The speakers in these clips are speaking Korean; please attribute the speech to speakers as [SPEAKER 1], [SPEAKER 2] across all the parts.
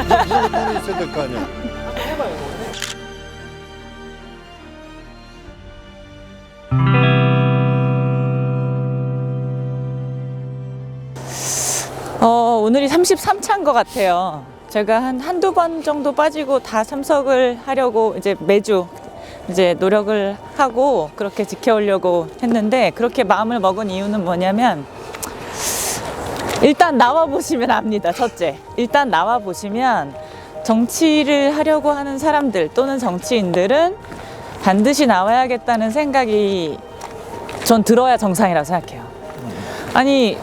[SPEAKER 1] 무조건 눈이 있어야 될 거 아니야.
[SPEAKER 2] 오늘이 33차인 것 같아요. 제가 한두 번 정도 빠지고 다 참석을 하려고 이제 매주 이제 노력을 하고 그렇게 지켜오려고 했는데, 그렇게 마음을 먹은 이유는 뭐냐면, 일단 나와 보시면 압니다. 첫째, 일단 나와 보시면 정치를 하려고 하는 사람들 또는 정치인들은 반드시 나와야겠다는 생각이 전 들어야 정상이라고 생각해요. 아니,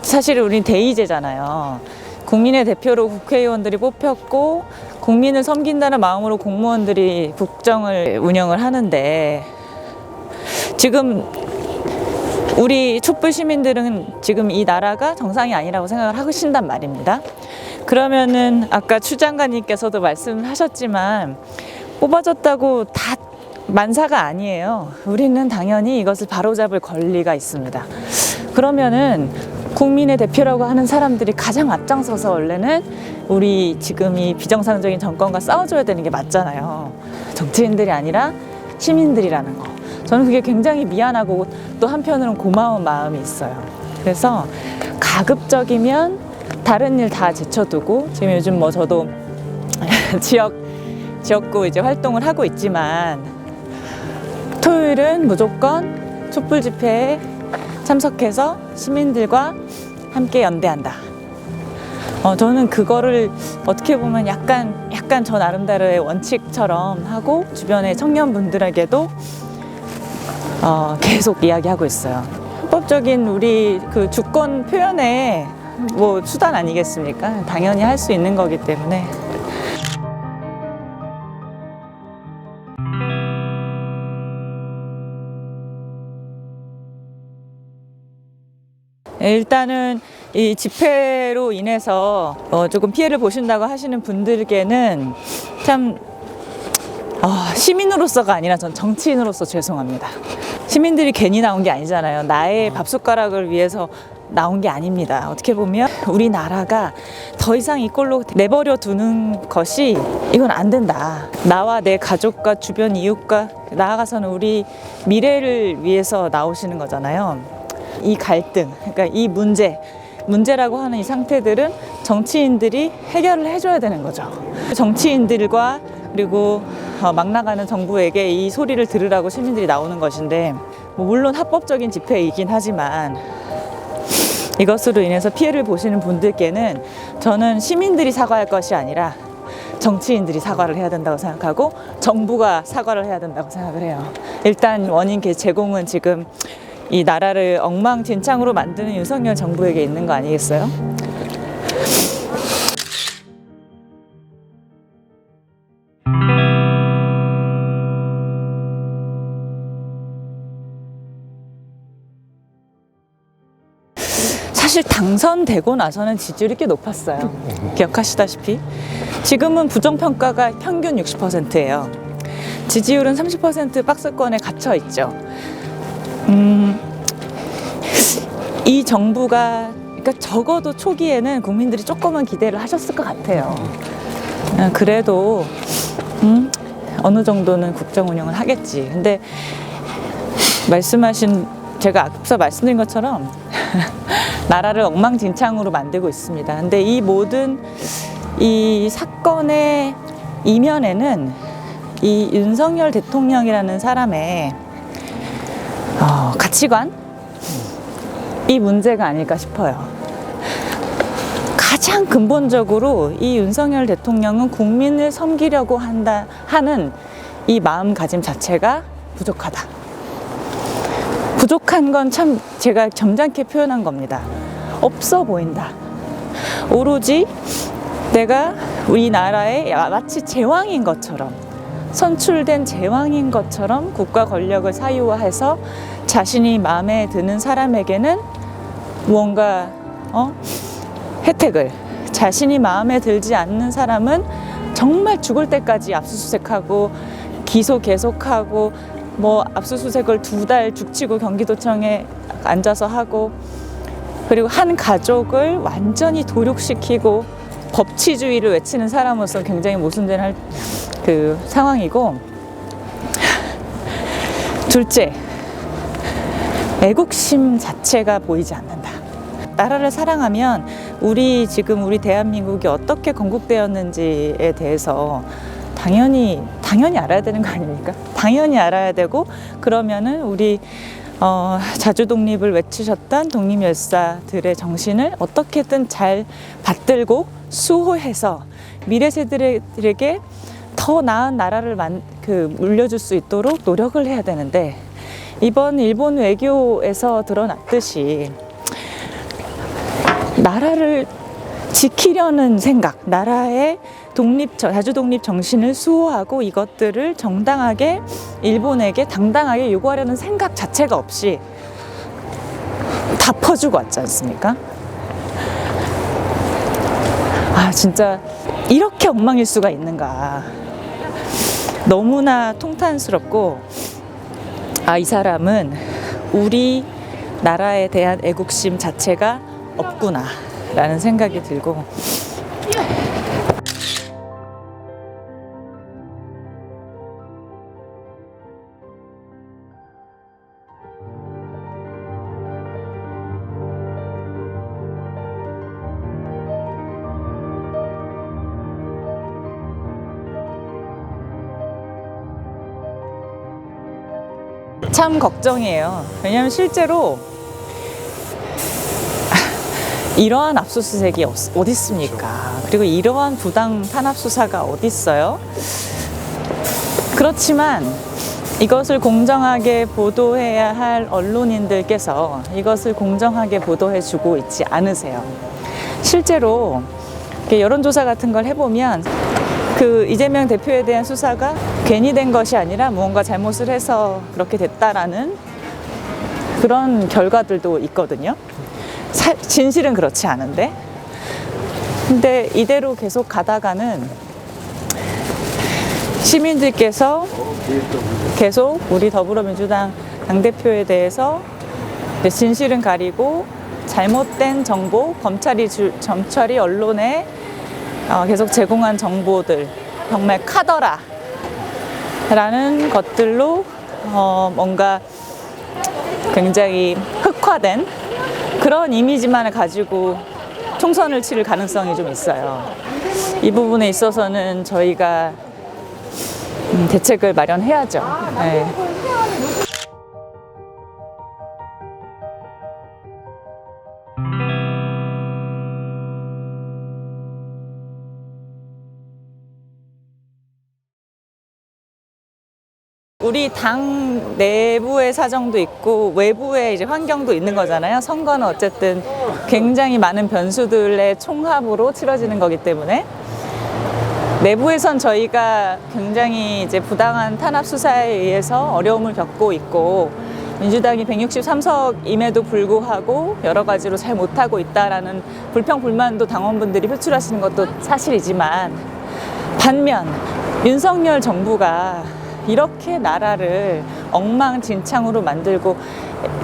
[SPEAKER 2] 사실 우리 대의제잖아요. 국민의 대표로 국회의원들이 뽑혔고 국민을 섬긴다는 마음으로 공무원들이 국정을 운영을 하는데, 지금 우리 촛불 시민들은 지금 이 나라가 정상이 아니라고 생각을 하신단 말입니다. 그러면은 아까 추 장관님께서도 말씀하셨지만 뽑아줬다고 다 만사가 아니에요. 우리는 당연히 이것을 바로잡을 권리가 있습니다. 그러면은 국민의 대표라고 하는 사람들이 가장 앞장서서 원래는 우리 지금 이 비정상적인 정권과 싸워줘야 되는 게 맞잖아요. 정치인들이 아니라 시민들이라는 거. 저는 그게 굉장히 미안하고 또 한편으로는 고마운 마음이 있어요. 그래서 가급적이면 다른 일 다 제쳐두고, 지금 요즘 뭐 저도 지역구 이제 활동을 하고 있지만, 토요일은 무조건 촛불 집회에 참석해서 시민들과 함께 연대한다. 저는 그거를 어떻게 보면 약간 저 나름대로의 원칙처럼 하고, 주변의 청년분들에게도 계속 이야기하고 있어요. 헌법적인 우리 그 주권 표현의 뭐 수단 아니겠습니까? 당연히 할 수 있는 거기 때문에. 일단은 이 집회로 인해서 조금 피해를 보신다고 하시는 분들께는 참 시민으로서가 아니라 전 정치인으로서 죄송합니다. 시민들이 괜히 나온 게 아니잖아요. 나의 밥숟가락을 위해서 나온 게 아닙니다. 어떻게 보면 우리나라가 더 이상 이 꼴로 내버려 두는 것이, 이건 안 된다. 나와 내 가족과 주변 이웃과 나아가서는 우리 미래를 위해서 나오시는 거잖아요. 이 갈등, 그러니까 이 문제라고 하는 이 상태들은 정치인들이 해결을 해줘야 되는 거죠. 정치인들과 그리고 막 나가는 정부에게 이 소리를 들으라고 시민들이 나오는 것인데, 물론 합법적인 집회이긴 하지만 이것으로 인해서 피해를 보시는 분들께는 저는 시민들이 사과할 것이 아니라 정치인들이 사과를 해야 된다고 생각하고, 정부가 사과를 해야 된다고 생각을 해요. 일단 원인 제공은 지금 이 나라를 엉망진창으로 만드는 윤석열 정부에게 있는 거 아니겠어요? 사실 당선되고 나서는 지지율이 꽤 높았어요. 기억하시다시피 지금은 부정평가가 평균 60%예요. 지지율은 30% 박스권에 갇혀 있죠. 이 정부가, 그러니까 적어도 초기에는 국민들이 조금은 기대를 하셨을 것 같아요. 그래도 어느 정도는 국정 운영을 하겠지. 근데 제가 앞서 말씀드린 것처럼 나라를 엉망진창으로 만들고 있습니다. 근데 이 모든 이 사건의 이면에는 이 윤석열 대통령이라는 사람의 가치관? 이 문제가 아닐까 싶어요. 가장 근본적으로 이 윤석열 대통령은 국민을 섬기려고 하는 이 마음가짐 자체가 부족하다. 부족한 건 참 제가 점잖게 표현한 겁니다. 없어 보인다. 오로지 내가 우리나라의 마치 제왕인 것처럼, 선출된 제왕인 것처럼 국가 권력을 사유화해서 자신이 마음에 드는 사람에게는 무언가 혜택을, 자신이 마음에 들지 않는 사람은 정말 죽을 때까지 압수수색하고 기소 계속하고, 뭐 압수수색을 2달 죽치고 경기도청에 앉아서 하고, 그리고 한 가족을 완전히 도륙시키고 법치주의를 외치는 사람으로서 굉장히 모순된 그 상황이고, 둘째, 애국심 자체가 보이지 않는다. 나라를 사랑하면 우리 대한민국이 어떻게 건국되었는지에 대해서 당연히 알아야 되는 거 아닙니까? 당연히 알아야 되고, 그러면은 우리 자주 독립을 외치셨던 독립열사들의 정신을 어떻게든 잘 받들고 수호해서 미래 세대들에게 더 나은 나라를 물려줄 수 있도록 노력을 해야 되는데, 이번 일본 외교에서 드러났듯이 나라를 지키려는 생각, 나라의 자주 독립 정신을 수호하고 이것들을 정당하게 일본에게 당당하게 요구하려는 생각 자체가 없이 다 퍼주고 왔지 않습니까? 아, 진짜 이렇게 엉망일 수가 있는가. 너무나 통탄스럽고, 아, 이 사람은 우리 나라에 대한 애국심 자체가 없구나 라는 생각이 들고, 참 걱정이에요. 왜냐하면 실제로 이러한 압수수색이 어디 있습니까? 그리고 이러한 부당 탄압 수사가 어디 있어요? 그렇지만 이것을 공정하게 보도해야 할 언론인들께서 이것을 공정하게 보도해주고 있지 않으세요. 실제로 여론조사 같은 걸 해보면 그 이재명 대표에 대한 수사가 괜히 된 것이 아니라 무언가 잘못을 해서 그렇게 됐다라는 그런 결과들도 있거든요. 진실은 그렇지 않은데. 근데 이대로 계속 가다가는 시민들께서 계속 우리 더불어민주당 당대표에 대해서 진실은 가리고 잘못된 정보, 검찰이 언론에 계속 제공한 정보들, 정말 카더라 라는 것들로 뭔가 굉장히 흑화된 그런 이미지만을 가지고 총선을 치를 가능성이 좀 있어요. 이 부분에 있어서는 저희가 대책을 마련해야죠. 네. 우리 당 내부의 사정도 있고 외부의 이제 환경도 있는 거잖아요. 선거는 어쨌든 굉장히 많은 변수들의 총합으로 치러지는 거기 때문에 내부에선 저희가 굉장히 이제 부당한 탄압 수사에 의해서 어려움을 겪고 있고, 민주당이 163석임에도 불구하고 여러 가지로 잘 못하고 있다라는 불평 불만도 당원분들이 표출하시는 것도 사실이지만, 반면 윤석열 정부가 이렇게 나라를 엉망진창으로 만들고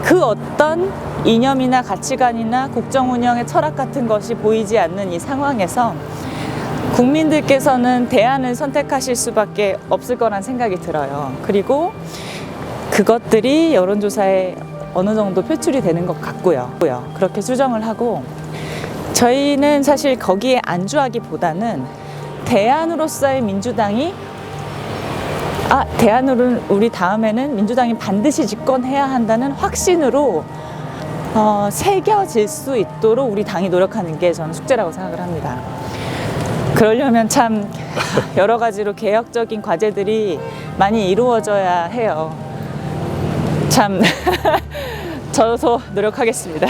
[SPEAKER 2] 그 어떤 이념이나 가치관이나 국정 운영의 철학 같은 것이 보이지 않는 이 상황에서 국민들께서는 대안을 선택하실 수밖에 없을 거란 생각이 들어요. 그리고 그것들이 여론조사에 어느 정도 표출이 되는 것 같고요. 그렇게 추정을 하고, 저희는 사실 거기에 안주하기보다는 대안으로서의 민주당이 대안으로는 우리 다음에는 민주당이 반드시 집권해야 한다는 확신으로 새겨질 수 있도록 우리 당이 노력하는 게 저는 숙제라고 생각을 합니다. 그러려면 참 여러 가지로 개혁적인 과제들이 많이 이루어져야 해요. 참 저도 노력하겠습니다.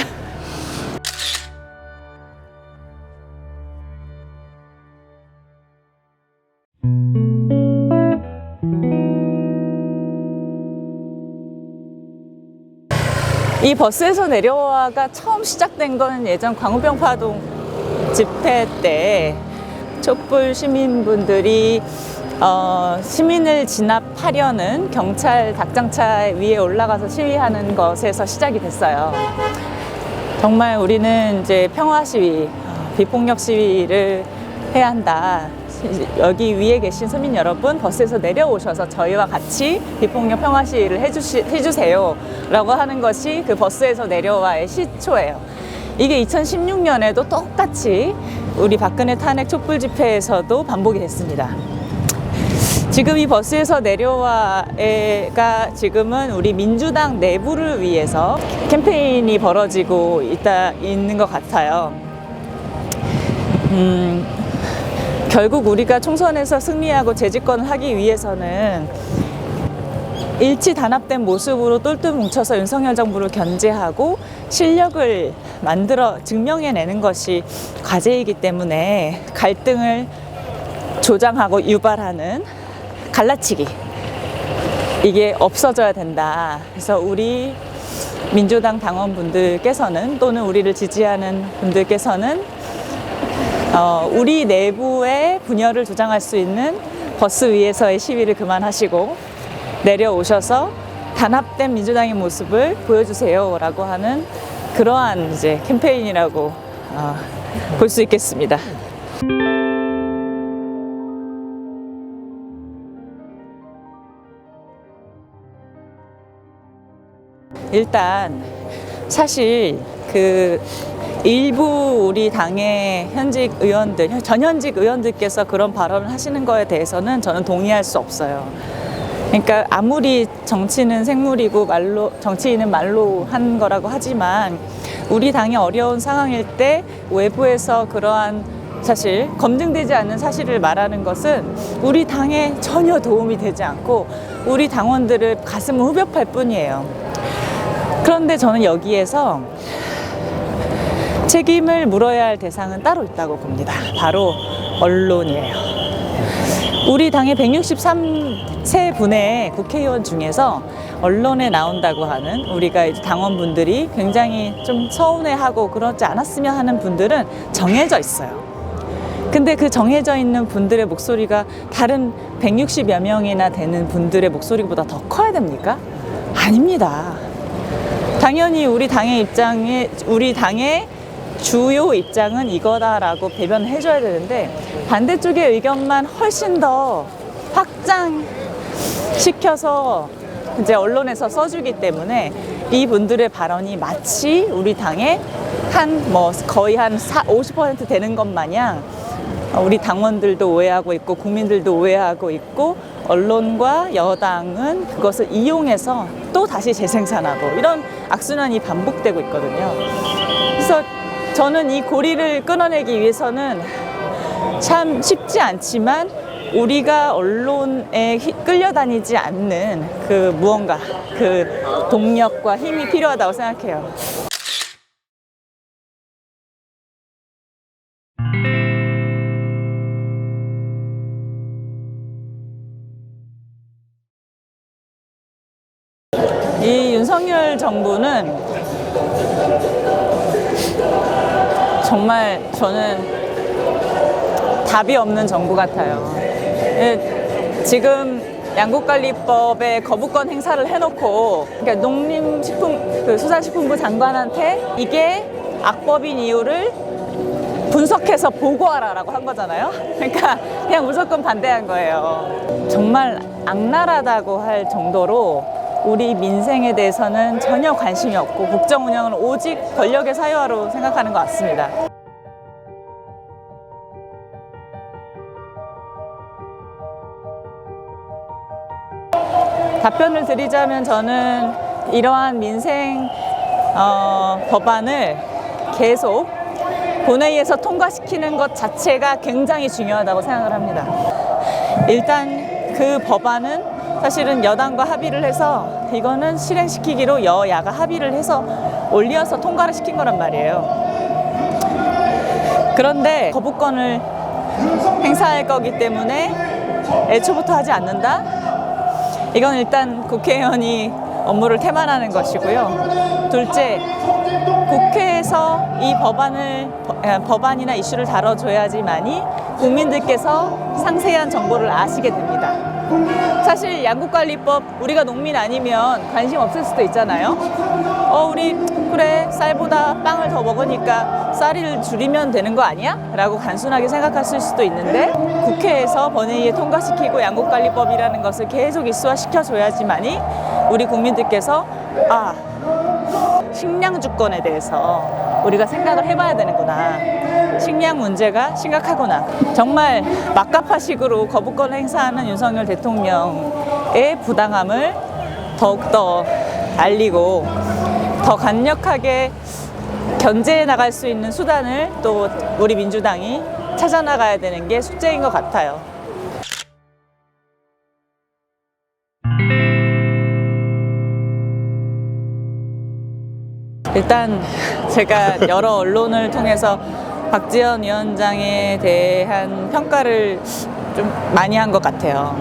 [SPEAKER 2] 이 버스에서 내려와가 처음 시작된 건 예전 광우병파동 집회 때 촛불 시민분들이 시민을 진압하려는 경찰 닭장차 위에 올라가서 시위하는 것에서 시작이 됐어요. 정말 우리는 이제 평화 시위, 비폭력 시위를 해야 한다. 여기 위에 계신 서민 여러분, 버스에서 내려오셔서 저희와 같이 비폭력 평화 시위를 해주세요 라고 하는 것이 그 버스에서 내려와의 시초예요. 이게 2016년에도 똑같이 우리 박근혜 탄핵 촛불 집회에서도 반복이 됐습니다. 지금 이 버스에서 내려와가 지금은 우리 민주당 내부를 위해서 캠페인이 벌어지고 있는 것 같아요. 결국 우리가 총선에서 승리하고 재집권을 하기 위해서는 일치 단합된 모습으로 똘똘 뭉쳐서 윤석열 정부를 견제하고 실력을 만들어 증명해내는 것이 과제이기 때문에 갈등을 조장하고 유발하는 갈라치기, 이게 없어져야 된다. 그래서 우리 민주당 당원분들께서는 또는 우리를 지지하는 분들께서는 우리 내부의 분열을 조장할 수 있는 버스 위에서의 시위를 그만하시고 내려오셔서 단합된 민주당의 모습을 보여주세요 라고 하는 그러한 이제 캠페인이라고 볼 수 있겠습니다. 일단 사실 그 일부 우리 당의 현직 의원들, 전현직 의원들께서 그런 발언을 하시는 거에 대해서는 저는 동의할 수 없어요. 그러니까 아무리 정치는 생물이고 정치인은 말로 한 거라고 하지만 우리 당이 어려운 상황일 때 외부에서 그러한 사실 검증되지 않는 사실을 말하는 것은 우리 당에 전혀 도움이 되지 않고 우리 당원들을 가슴을 후벼팔 뿐이에요. 그런데 저는 여기에서 책임을 물어야 할 대상은 따로 있다고 봅니다. 바로 언론이에요. 우리 당의 163세 분의 국회의원 중에서 언론에 나온다고 하는 우리가 이제 당원분들이 굉장히 좀 서운해하고 그렇지 않았으면 하는 분들은 정해져 있어요. 근데 그 정해져 있는 분들의 목소리가 다른 160여 명이나 되는 분들의 목소리보다 더 커야 됩니까? 아닙니다. 당연히 우리 당의 주요 입장은 이거다라고 배변을 해줘야 되는데 반대쪽의 의견만 훨씬 더 확장시켜서 이제 언론에서 써주기 때문에 이분들의 발언이 마치 우리 당의 거의 한 50% 되는 것 마냥 우리 당원들도 오해하고 있고 국민들도 오해하고 있고 언론과 여당은 그것을 이용해서 또 다시 재생산하고 이런 악순환이 반복되고 있거든요. 그래서 저는 이 고리를 끊어내기 위해서는 참 쉽지 않지만 우리가 언론에 끌려다니지 않는 그 무언가, 그 동력과 힘이 필요하다고 생각해요. 이 윤석열 정부는 정말 저는 답이 없는 정부 같아요. 지금 양국관리법에 거부권 행사를 해놓고 그러니까 수산식품부 장관한테 이게 악법인 이유를 분석해서 보고하라라고 한 거잖아요. 그러니까 그냥 무조건 반대한 거예요. 정말 악랄하다고 할 정도로 우리 민생에 대해서는 전혀 관심이 없고 국정 운영은 오직 권력의 사유화로 생각하는 것 같습니다. 답변을 드리자면 저는 이러한 민생 법안을 계속 본회의에서 통과시키는 것 자체가 굉장히 중요하다고 생각을 합니다. 일단 그 법안은 사실은 여당과 합의를 해서 이거는 실행시키기로 여야가 합의를 해서 올려서 통과를 시킨 거란 말이에요. 그런데 거부권을 행사할 거기 때문에 애초부터 하지 않는다? 이건 일단 국회의원이 업무를 태만하는 것이고요. 둘째, 국회에서 이 법안이나 이슈를 다뤄줘야지만이 국민들께서 상세한 정보를 아시게 됩니다. 사실 양국관리법 우리가 농민 아니면 관심 없을 수도 있잖아요. 우리 그래 쌀보다 빵을 더 먹으니까 쌀을 줄이면 되는 거 아니야? 라고 단순하게 생각하실 수도 있는데 국회에서 본회의에 통과시키고 양곡관리법이라는 것을 계속 일수화시켜줘야지만이 우리 국민들께서 식량 주권에 대해서 우리가 생각을 해봐야 되는구나. 식량 문제가 심각하구나. 정말 막가파식으로 거부권을 행사하는 윤석열 대통령의 부당함을 더욱더 알리고 더 강력하게 견제해 나갈 수 있는 수단을 또 우리 민주당이 찾아 나가야 되는 게 숙제인 것 같아요. 일단 제가 여러 언론을 통해서 박지원 위원장에 대한 평가를 좀 많이 한 것 같아요.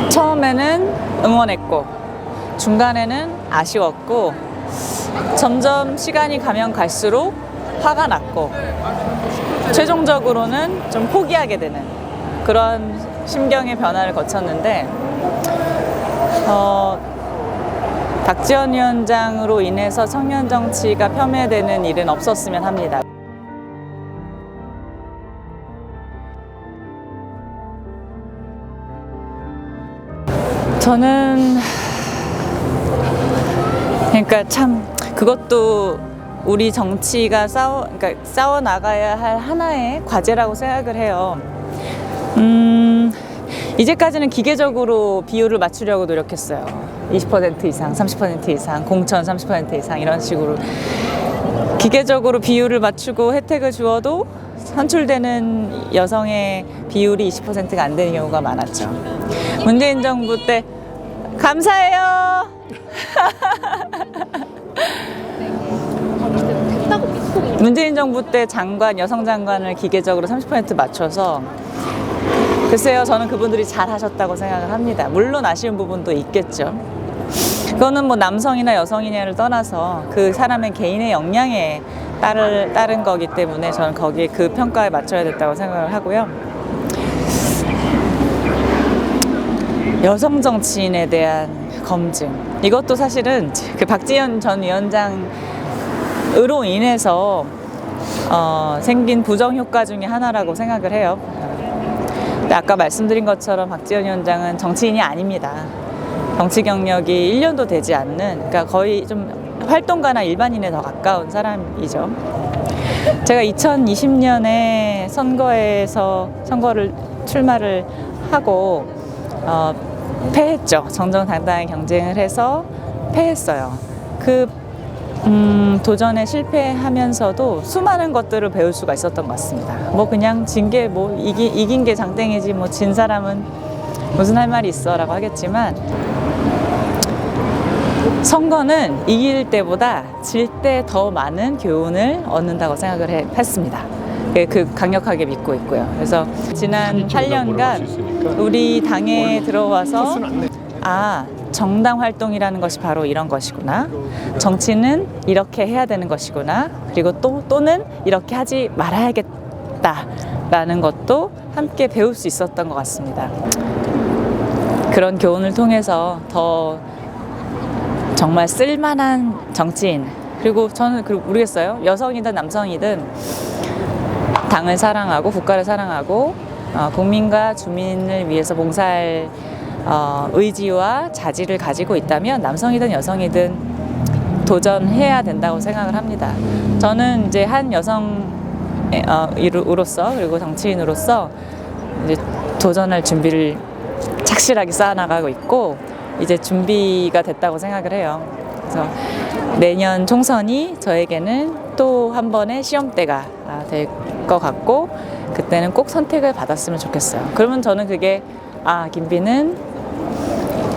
[SPEAKER 2] 처음에는 응원했고 중간에는 아쉬웠고 점점 시간이 가면 갈수록 화가 났고 최종적으로는 좀 포기하게 되는 그런 심경의 변화를 거쳤는데 박지원 위원장으로 인해서 청년 정치가 폄훼되는 일은 없었으면 합니다. 저는 그러니까 참 그것도 우리 정치가 싸워 나가야 할 하나의 과제라고 생각을 해요. 이제까지는 기계적으로 비율을 맞추려고 노력했어요. 20% 이상, 30% 이상, 공천 30% 이상 이런 식으로 기계적으로 비율을 맞추고 혜택을 주어도 선출되는 여성의 비율이 20%가 안 되는 경우가 많았죠. 문재인 정부 때 감사해요. 문재인 정부 때 장관, 여성 장관을 기계적으로 30% 맞춰서 글쎄요, 저는 그분들이 잘 하셨다고 생각을 합니다. 물론 아쉬운 부분도 있겠죠. 그거는 뭐 남성이나 여성이냐를 떠나서 그 사람의 개인의 역량에 따른 거기 때문에 저는 거기에 그 평가에 맞춰야 됐다고 생각을 하고요. 여성 정치인에 대한 검증, 이것도 사실은 그 박지원 전 위원장으로 인해서 생긴 부정효과 중에 하나라고 생각을 해요. 아까 말씀드린 것처럼 박지원 위원장은 정치인이 아닙니다. 정치 경력이 1년도 되지 않는, 그러니까 거의 좀 활동가나 일반인에 더 가까운 사람이죠. 제가 2020년에 선거를 출마를 하고 패했죠. 정정당당하게 경쟁을 해서 패했어요. 그 도전에 실패하면서도 수많은 것들을 배울 수가 있었던 것 같습니다. 뭐 그냥 진 게 뭐 이긴 게 장땡이지 뭐 진 사람은 무슨 할 말이 있어라고 하겠지만 선거는 이길 때보다 질 때 더 많은 교훈을 얻는다고 생각을 했습니다. 그 강력하게 믿고 있고요. 그래서 지난 8년간 우리 당에 들어와서 정당 활동이라는 것이 바로 이런 것이구나. 정치는 이렇게 해야 되는 것이구나. 그리고 또는 이렇게 하지 말아야겠다라는 것도 함께 배울 수 있었던 것 같습니다. 그런 교훈을 통해서 더 정말 쓸만한 정치인, 그리고 저는 모르겠어요. 여성이든 남성이든 당을 사랑하고 국가를 사랑하고 국민과 주민을 위해서 봉사할 의지와 자질을 가지고 있다면 남성이든 여성이든 도전해야 된다고 생각을 합니다. 저는 이제 한 여성으로서 그리고 정치인으로서 이제 도전할 준비를 착실하게 쌓아나가고 있고 이제 준비가 됐다고 생각을 해요. 그래서 내년 총선이 저에게는 또 한 번의 시험대가 될 것 같고 그때는 꼭 선택을 받았으면 좋겠어요. 그러면 저는 그게 김비는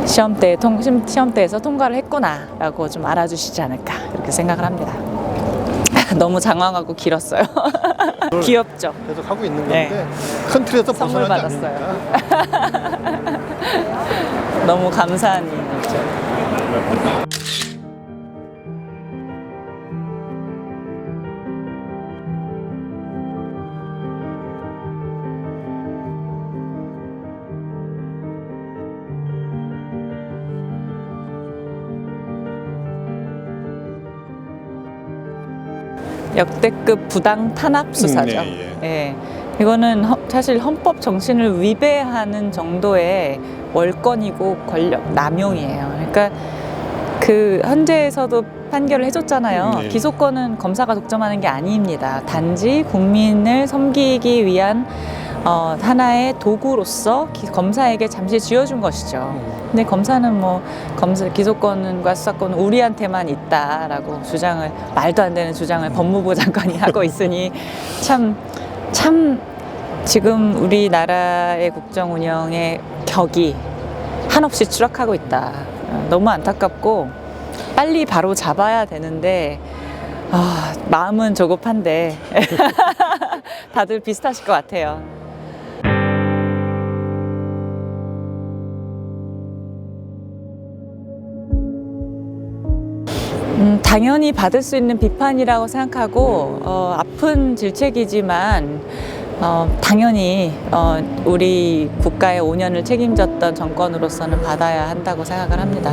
[SPEAKER 2] 시험대에서 통과를 했구나라고 좀 알아주시지 않을까 그렇게 생각을 합니다. 너무 장황하고 길었어요. 귀엽죠?
[SPEAKER 1] 계속 하고 있는 건데 큰 틀에서
[SPEAKER 2] 선물 받았어요. 너무 감사한 일이죠. 역대급 부당 탄압 수사죠. 예. 이거는 사실 헌법 정신을 위배하는 정도의 월권이고 권력 남용이에요. 그러니까 그 헌재에서도 판결을 해줬잖아요. 기소권은 검사가 독점하는 게 아닙니다. 단지 국민을 섬기기 위한 하나의 도구로서 검사에게 잠시 쥐어준 것이죠. 근데 검사는 뭐 기소권과 수사권은 우리한테만 있다라고 주장을, 말도 안 되는 주장을 법무부 장관이 하고 있으니 참 지금 우리나라의 국정 운영의 격이 한없이 추락하고 있다. 너무 안타깝고 빨리 바로 잡아야 되는데 마음은 조급한데 다들 비슷하실 것 같아요. 당연히 받을 수 있는 비판이라고 생각하고 아픈 질책이지만 당연히 우리 국가의 5년을 책임졌던 정권으로서는 받아야 한다고 생각을 합니다.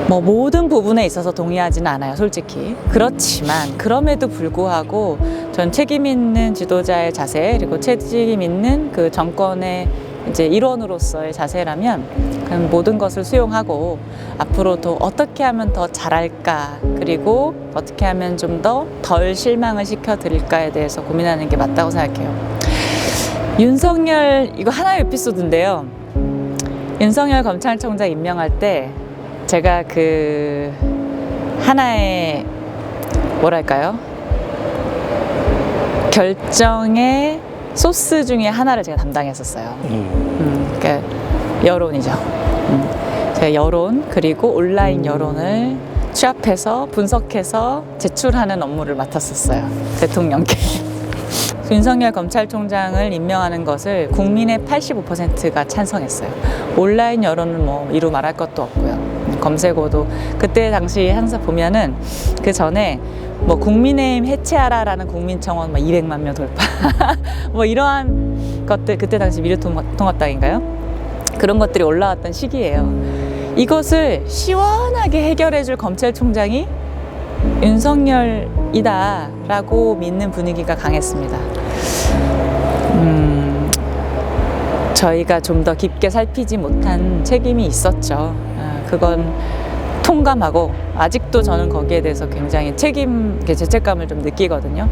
[SPEAKER 2] 뭐 모든 부분에 있어서 동의하지는 않아요, 솔직히. 그렇지만 그럼에도 불구하고 전 책임 있는 지도자의 자세, 그리고 책임 있는 그 정권의 이제 일원으로서의 자세라면 그럼 모든 것을 수용하고 앞으로도 어떻게 하면 더 잘할까, 그리고 어떻게 하면 좀 더 덜 실망을 시켜드릴까에 대해서 고민하는 게 맞다고 생각해요. 윤석열, 이거 하나의 에피소드인데요. 윤석열 검찰총장 임명할 때 제가 그 하나의 뭐랄까요? 결정의 소스 중에 하나를 제가 담당했었어요. 그러니까 여론이죠. 제가 여론, 그리고 온라인 여론을 취합해서 분석해서 제출하는 업무를 맡았었어요. 대통령께. 윤석열 검찰총장을 임명하는 것을 국민의 85%가 찬성했어요. 온라인 여론은 뭐 이루 말할 것도 없고요. 검색어도 그때 당시 항상 보면은 그 전에 뭐 국민의힘 해체하라라는 국민청원 막 200만 명 돌파 뭐 이러한 것들, 그때 당시 미래통합당인가요? 그런 것들이 올라왔던 시기예요. 이것을 시원하게 해결해줄 검찰총장이 윤석열이다라고 믿는 분위기가 강했습니다. 저희가 좀 더 깊게 살피지 못한 책임이 있었죠. 그건 통감하고 아직도 저는 거기에 대해서 굉장히 죄책감을 좀 느끼거든요.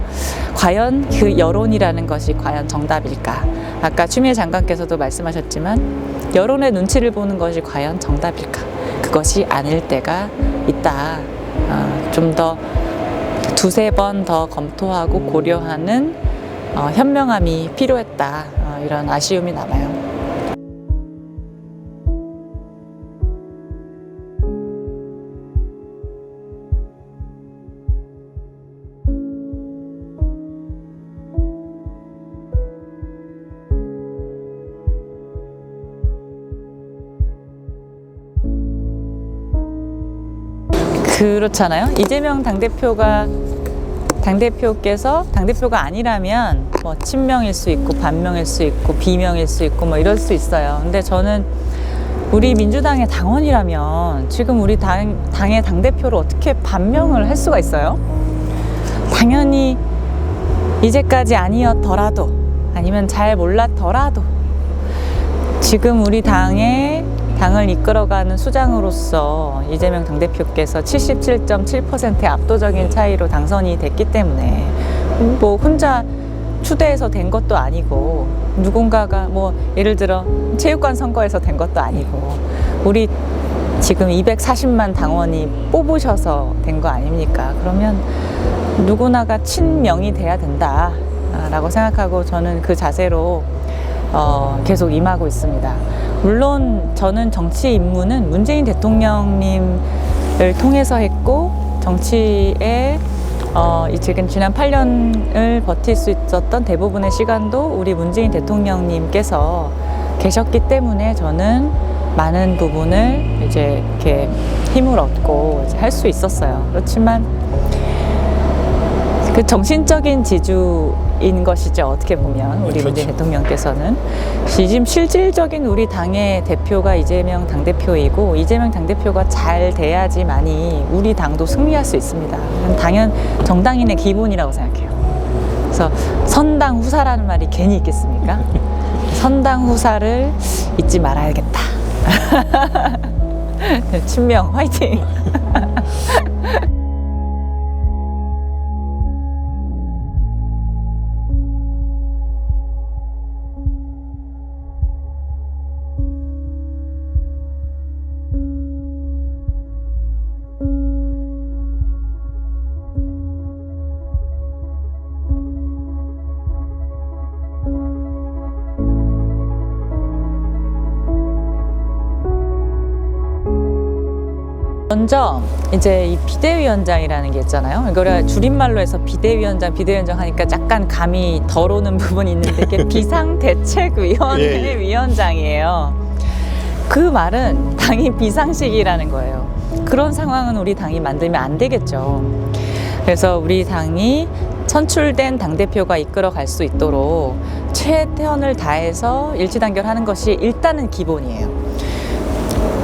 [SPEAKER 2] 과연 그 여론이라는 것이 과연 정답일까? 아까 추미애 장관께서도 말씀하셨지만 여론의 눈치를 보는 것이 과연 정답일까? 그것이 아닐 때가 있다. 좀 더 두세 번 더 검토하고 고려하는 현명함이 필요했다. 이런 아쉬움이 남아요. 그렇잖아요. 이재명 당대표께서 당대표가 아니라면 뭐 친명일 수 있고 반명일 수 있고 비명일 수 있고 뭐 이럴 수 있어요. 근데 저는 우리 민주당의 당원이라면 지금 우리 당의 당대표를 어떻게 반명을 할 수가 있어요? 당연히 이제까지 아니었더라도, 아니면 잘 몰랐더라도 지금 우리 당을 이끌어가는 수장으로서 이재명 당대표께서 77.7%의 압도적인 차이로 당선이 됐기 때문에 뭐 혼자 추대해서 된 것도 아니고, 누군가가 뭐 예를 들어 체육관 선거에서 된 것도 아니고, 우리 지금 240만 당원이 뽑으셔서 된 거 아닙니까? 그러면 누구나가 친명이 돼야 된다라고 생각하고 저는 그 자세로 계속 임하고 있습니다. 물론 저는 정치 입문은 문재인 대통령님을 통해서 했고, 정치에 지난 8년을 버틸 수 있었던 대부분의 시간도 우리 문재인 대통령님께서 계셨기 때문에 저는 많은 부분을 이제 이렇게 힘을 얻고 할 수 있었어요. 그렇지만 그 정신적인 지주 인 것이죠. 어떻게 보면 우리
[SPEAKER 1] 그렇죠.
[SPEAKER 2] 문재인 대통령께서는 지금 실질적인 우리 당의 대표가 이재명 당대표이고 이재명 당대표가 잘 돼야지만이 우리 당도 승리할 수 있습니다. 이건 당연 정당인의 기본이라고 생각해요. 그래서 선당 후사라는 말이 괜히 있겠습니까? 선당 후사를 잊지 말아야겠다. 친명 화이팅! 먼저 이제 이 비대위원장이라는 게 있잖아요. 이거를 줄임말로 해서 비대위원장 하니까 약간 감이 덜 오는 부분이 있는데 이게 비상대책위원회
[SPEAKER 1] 예, 예.
[SPEAKER 2] 위원장이에요. 그 말은 당이 비상식이라는 거예요. 그런 상황은 우리 당이 만들면 안 되겠죠. 그래서 우리 당이 선출된 당대표가 이끌어 갈 수 있도록 최선을 다해서 일치단결하는 것이 일단은 기본이에요.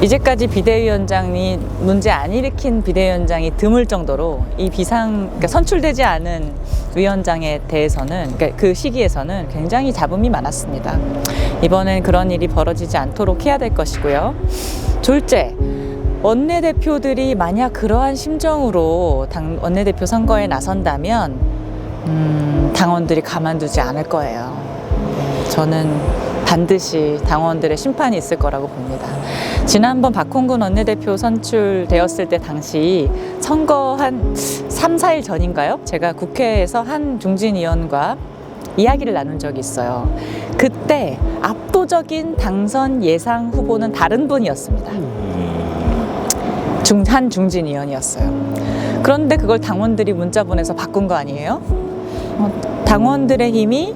[SPEAKER 2] 이제까지 비대위원장이 문제 안 일으킨 비대위원장이 드물 정도로 이 그러니까 선출되지 않은 위원장에 대해서는 그러니까 그 시기에서는 굉장히 잡음이 많았습니다. 이번엔 그런 일이 벌어지지 않도록 해야 될 것이고요. 둘째, 원내대표들이 만약 그러한 심정으로 원내대표 선거에 나선다면 당원들이 가만두지 않을 거예요. 저는 반드시 당원들의 심판이 있을 거라고 봅니다. 지난번 박홍근 원내대표 선출되었을 때 당시 선거 한 3, 4일 전인가요? 제가 국회에서 한 중진 의원과 이야기를 나눈 적이 있어요. 그때 압도적인 당선 예상 후보는 다른 분이었습니다. 한 중진 의원이었어요. 그런데 그걸 당원들이 문자 보내서 바꾼 거 아니에요? 당원들의 힘이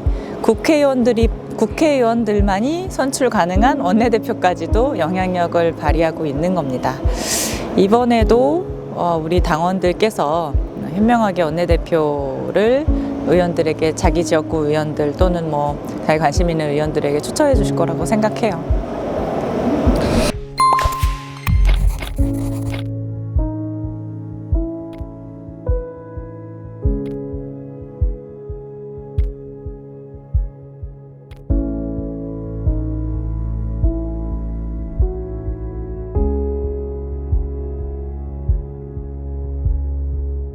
[SPEAKER 2] 국회의원들만이 선출 가능한 원내대표까지도 영향력을 발휘하고 있는 겁니다. 이번에도 우리 당원들께서 현명하게 원내대표를 의원들에게 자기 지역구 의원들 또는 뭐 자기 관심 있는 의원들에게 추천해 주실 거라고 생각해요.